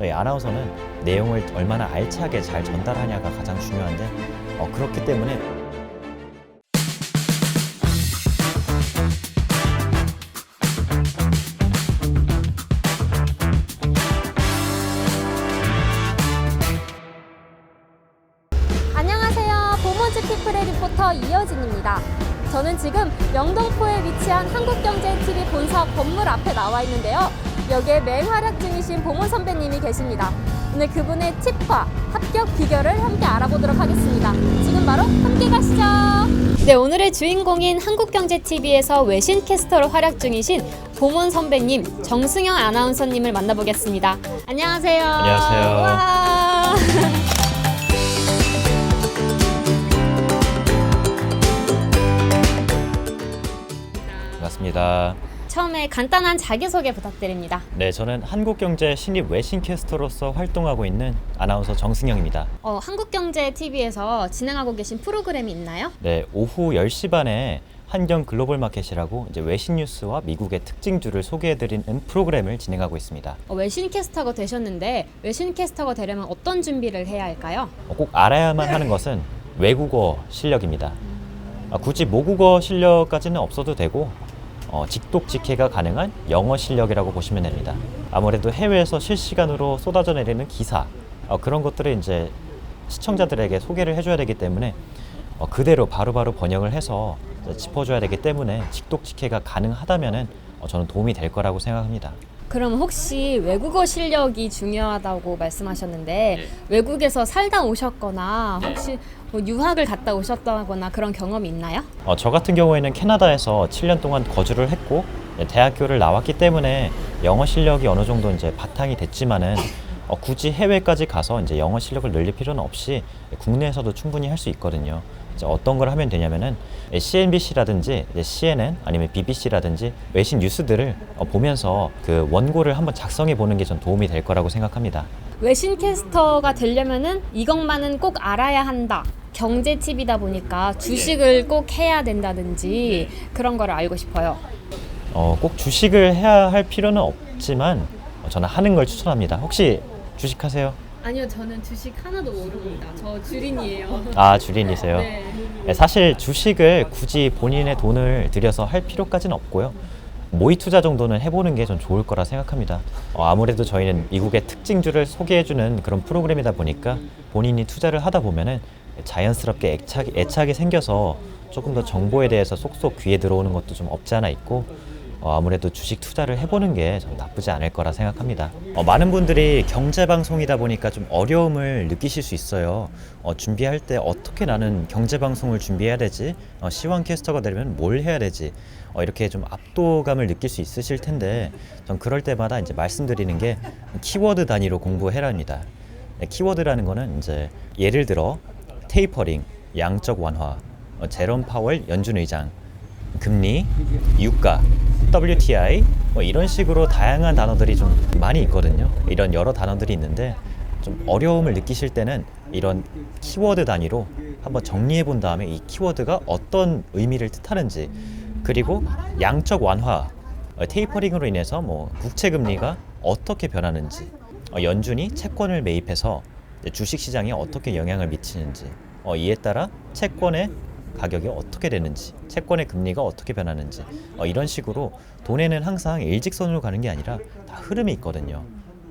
저희 아나운서는 내용을 얼마나 알차게 잘 전달하냐가 가장 중요한데 그렇기 때문에 안녕하세요. 보먼즈 피플의 리포터 이여진입니다. 저는 지금 영등포에 위치한 한국경제TV 본사 건물 앞에 나와 있는데요. 여기에 맹활약 중이신 보먼 선배님이 계십니다. 오늘 그분의 팁과 합격 비결을 함께 알아보도록 하겠습니다. 지금 바로 함께 가시죠. 네, 오늘의 주인공인 한국경제TV에서 외신 캐스터로 활약 중이신 보먼 선배님, 정승영 아나운서님을 만나보겠습니다. 안녕하세요. 안녕하세요. 와. 반갑습니다. 처음에 간단한 자기소개 부탁드립니다. 네, 저는 한국경제 신입 외신 캐스터로서 활동하고 있는 아나운서 정승영입니다. 한국경제TV에서 진행하고 계신 프로그램이 있나요? 네, 오후 10시 반에 한경 글로벌 마켓이라고 이제 외신 뉴스와 미국의 특징주를 소개해드리는 프로그램을 진행하고 있습니다. 외신 캐스터가 되셨는데 외신 캐스터가 되려면 어떤 준비를 해야 할까요? 꼭 알아야만 하는 것은 외국어 실력입니다. 굳이 모국어 실력까지는 없어도 되고 직독직해가 가능한 영어 실력이라고 보시면 됩니다. 아무래도 해외에서 실시간으로 쏟아져 내리는 기사 그런 것들을 이제 시청자들에게 소개를 해줘야 되기 때문에 그대로 바로바로 번역을 해서 짚어줘야 되기 때문에 직독직해가 가능하다면은 저는 도움이 될 거라고 생각합니다. 그럼 혹시 외국어 실력이 중요하다고 말씀하셨는데 외국에서 살다 오셨거나 혹시 뭐 유학을 갔다 오셨다거나 그런 경험이 있나요? 저 같은 경우에는 캐나다에서 7년 동안 거주를 했고 대학교를 나왔기 때문에 영어 실력이 어느 정도 이제 바탕이 됐지만은 굳이 해외까지 가서 이제 영어 실력을 늘릴 필요는 없이 국내에서도 충분히 할 수 있거든요. 이제 어떤 걸 하면 되냐면은 CNBC라든지 CNN 아니면 BBC라든지 외신 뉴스들을 보면서 그 원고를 한번 작성해 보는 게 전 도움이 될 거라고 생각합니다. 외신 캐스터가 되려면은 이것만은 꼭 알아야 한다. 경제 팁이다 보니까 주식을 꼭 해야 된다든지 그런 거를 알고 싶어요. 꼭 주식을 해야 할 필요는 없지만 저는 하는 걸 추천합니다. 혹시 주식하세요? 아니요, 저는 주식 하나도 모릅니다. 저 주린이에요. 아, 주린이세요? 네. 사실 주식을 굳이 본인의 돈을 들여서 할 필요까지는 없고요. 모의 투자 정도는 해보는 게 전 좋을 거라 생각합니다. 아무래도 저희는 미국의 특징주를 소개해주는 그런 프로그램이다 보니까 본인이 투자를 하다 보면은 자연스럽게 애착이 생겨서 조금 더 정보에 대해서 쏙쏙 귀에 들어오는 것도 좀 없지 않아 있고 아무래도 주식 투자를 해보는 게 좀 나쁘지 않을 거라 생각합니다. 많은 분들이 경제방송이다 보니까 좀 어려움을 느끼실 수 있어요. 준비할 때 어떻게 나는 경제방송을 준비해야 되지? C1 캐스터가 되려면 뭘 해야 되지? 이렇게 좀 압도감을 느낄 수 있으실 텐데 전 그럴 때마다 이제 말씀드리는 게 키워드 단위로 공부해라입니다. 키워드라는 거는 이제 예를 들어 테이퍼링, 양적 완화, 제롬 파월 연준 의장, 금리, 유가, WTI 이런 식으로 다양한 단어들이 좀 많이 있거든요. 이런 여러 단어들이 있는데 좀 어려움을 느끼실 때는 이런 키워드 단위로 한번 정리해 본 다음에 이 키워드가 어떤 의미를 뜻하는지, 그리고 양적 완화, 테이퍼링으로 인해서 뭐 국채 금리가 어떻게 변하는지, 연준이 채권을 매입해서 주식시장에 어떻게 영향을 미치는지, 이에 따라 채권의 가격이 어떻게 되는지, 채권의 금리가 어떻게 변하는지, 이런 식으로 돈에는 항상 일직선으로 가는 게 아니라 다 흐름이 있거든요.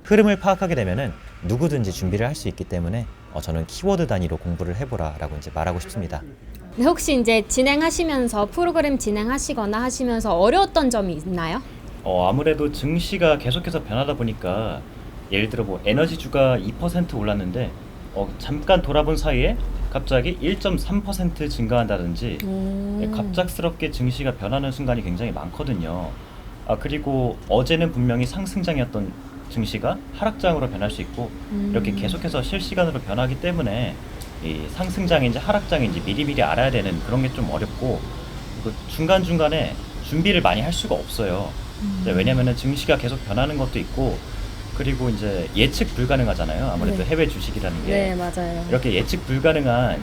흐름을 파악하게 되면은 누구든지 준비를 할 수 있기 때문에 저는 키워드 단위로 공부를 해보라라고 이제 말하고 싶습니다. 네, 혹시 이제 진행하시면서 프로그램 진행하시거나 하시면서 어려웠던 점이 있나요? 아무래도 증시가 계속해서 변하다 보니까 예를 들어 뭐 에너지주가 2% 올랐는데 잠깐 돌아본 사이에 갑자기 1.3% 증가한다든지 갑작스럽게 증시가 변하는 순간이 굉장히 많거든요. 그리고 어제는 분명히 상승장이었던 증시가 하락장으로 변할 수 있고 이렇게 계속해서 실시간으로 변하기 때문에 이 상승장인지 하락장인지 미리미리 알아야 되는 그런 게 좀 어렵고, 중간중간에 준비를 많이 할 수가 없어요. 왜냐면은 증시가 계속 변하는 것도 있고, 그리고 이제 예측 불가능하잖아요. 아무래도 네. 해외 주식이라는 게. 네, 맞아요. 이렇게 예측 불가능한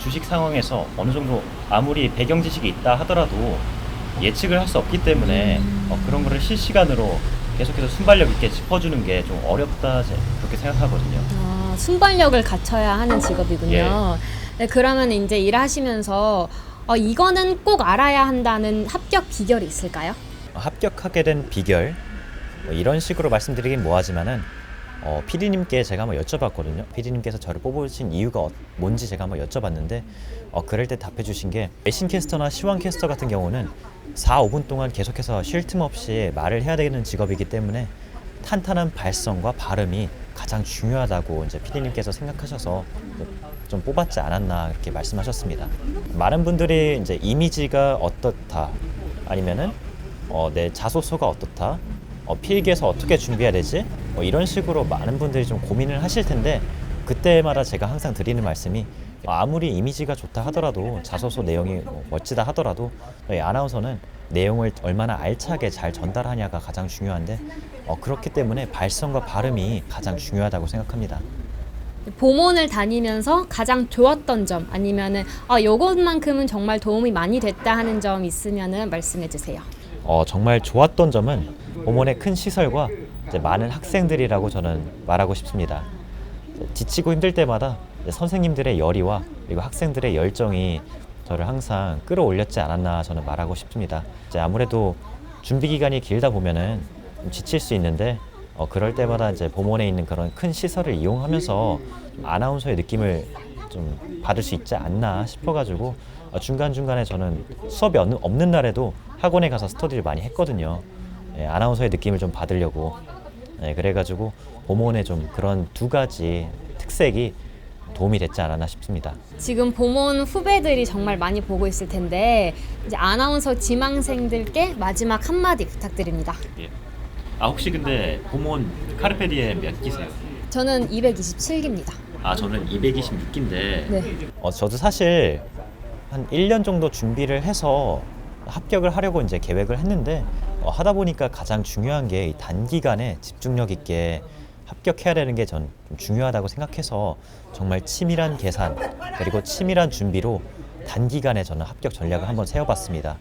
주식 상황에서 어느 정도 아무리 배경 지식이 있다 하더라도 예측을 할 수 없기 때문에 그런 거를 실시간으로 계속해서 순발력 있게 짚어주는 게 좀 어렵다 그렇게 생각하거든요. 순발력을 갖춰야 하는 직업이군요. 예. 네, 그러면 이제 일하시면서 이거는 꼭 알아야 한다는 합격 비결이 있을까요? 합격하게 된 비결 이런 식으로 말씀드리긴 뭐하지만은 PD님께 제가 한번 여쭤봤거든요. PD님께서 저를 뽑으신 이유가 뭔지 제가 한번 여쭤봤는데 그럴 때 답해 주신 게 외신 캐스터나 시황 캐스터 같은 경우는 4, 5분 동안 계속해서 쉴 틈 없이 말을 해야 되는 직업이기 때문에 탄탄한 발성과 발음이 가장 중요하다고 이제 PD님께서 생각하셔서 좀 뽑았지 않았나 그렇게 말씀하셨습니다. 많은 분들이 이제 이미지가 어떻다 아니면은 내 자소서가 어떻다 필기에서 어떻게 준비해야 되지? 이런 식으로 많은 분들이 좀 고민을 하실 텐데 그때마다 제가 항상 드리는 말씀이 아무리 이미지가 좋다 하더라도 자소서 내용이 멋지다 하더라도 아나운서는 내용을 얼마나 알차게 잘 전달하냐가 가장 중요한데 그렇기 때문에 발성과 발음이 가장 중요하다고 생각합니다. 보몬을 다니면서 가장 좋았던 점 아니면은 요것만큼은 정말 도움이 많이 됐다 하는 점 있으면은 말씀해 주세요. 정말 좋았던 점은 보몬의 큰 시설과 이제 많은 학생들이라고 저는 말하고 싶습니다. 지치고 힘들 때마다 선생님들의 열의와 그리고 학생들의 열정이 저를 항상 끌어올렸지 않았나 저는 말하고 싶습니다. 이제 아무래도 준비 기간이 길다 보면은 좀 지칠 수 있는데 그럴 때마다 이제 보몬에 있는 그런 큰 시설을 이용하면서 좀 아나운서의 느낌을 좀 받을 수 있지 않나 싶어가지고 중간중간에 저는 수업이 없는 날에도 학원에 가서 스터디를 많이 했거든요. 아나운서의 느낌을 좀 받으려고. 그래가지고 보몬의 좀 그런 두 가지 특색이 도움이 됐지 않았나 싶습니다. 지금 보몬 후배들이 정말 많이 보고 있을 텐데 이제 아나운서 지망생들께 마지막 한마디 부탁드립니다. 예. 혹시 근데 보몬 카르페디엠 몇 기세요? 저는 227기입니다. 저는 226기인데 네. 저도 사실 한 1년 정도 준비를 해서 합격을 하려고 이제 계획을 했는데 하다 보니까 가장 중요한 게 이 단기간에 집중력 있게 합격해야 되는 게 전 좀 중요하다고 생각해서 정말 치밀한 계산 그리고 치밀한 준비로 단기간에 저는 합격 전략을 한번 세워봤습니다.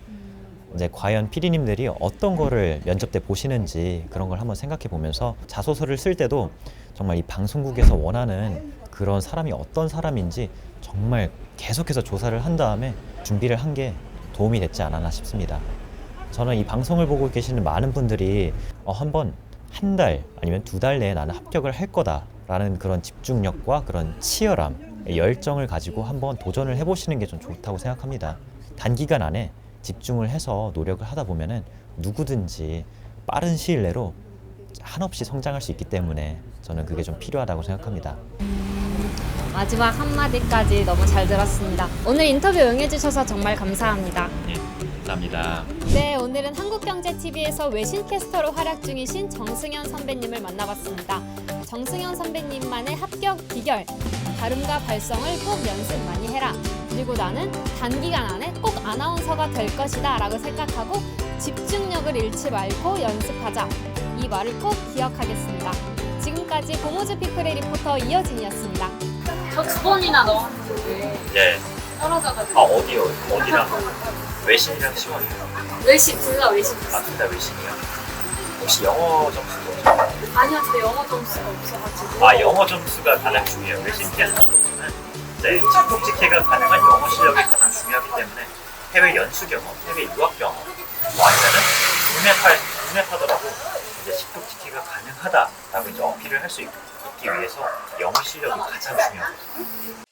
이제 과연 PD님들이 어떤 거를 면접 때 보시는지 그런 걸 한번 생각해 보면서 자소서를 쓸 때도 정말 이 방송국에서 원하는 그런 사람이 어떤 사람인지 정말 계속해서 조사를 한 다음에 준비를 한 게 도움이 됐지 않았나 싶습니다. 저는 이 방송을 보고 계시는 많은 분들이 한번 한 달 아니면 2달 내에 나는 합격을 할 거다라는 그런 집중력과 그런 치열함, 열정을 가지고 한번 도전을 해보시는 게 좀 좋다고 생각합니다. 단기간 안에 집중을 해서 노력을 하다 보면은 누구든지 빠른 시일 내로 한없이 성장할 수 있기 때문에 저는 그게 좀 필요하다고 생각합니다. 마지막 한마디까지 너무 잘 들었습니다. 오늘 인터뷰 응해주셔서 정말 감사합니다. 감사합니다. 네, 오늘은 한국경제TV에서 외신 캐스터로 활약 중이신 정승현 선배님을 만나봤습니다. 정승현 선배님만의 합격 비결, 발음과 발성을 꼭 연습 많이 해라. 그리고 나는 단기간 안에 꼭 아나운서가 될 것이다 라고 생각하고 집중력을 잃지 말고 연습하자. 이 말을 꼭 기억하겠습니다. 지금까지 고모즈 피플의 리포터 이여진이었습니다. 저 2번이나 넣었는데 네. 떨어져가지고. 어디요? 어디랑? 외신이랑 시원이요? 외신, 둘 다 외신이었어요. 둘 다 외신이요? 혹시 영어 점수도? 아니요, 저 영어 점수가 없어가지고. 영어 점수가 가장 중요해요. 외신 캐스터로서는 이제 직독직해가 가능한 영어 실력이 가장 중요하기 때문에 해외 연수 경험, 해외 유학 경험, 아니면은 국내파더라도 이제 직독직해가 가능하다라고 이제 어필을 할 수 있기 위해서 영어 실력이 가장 중요하거든요.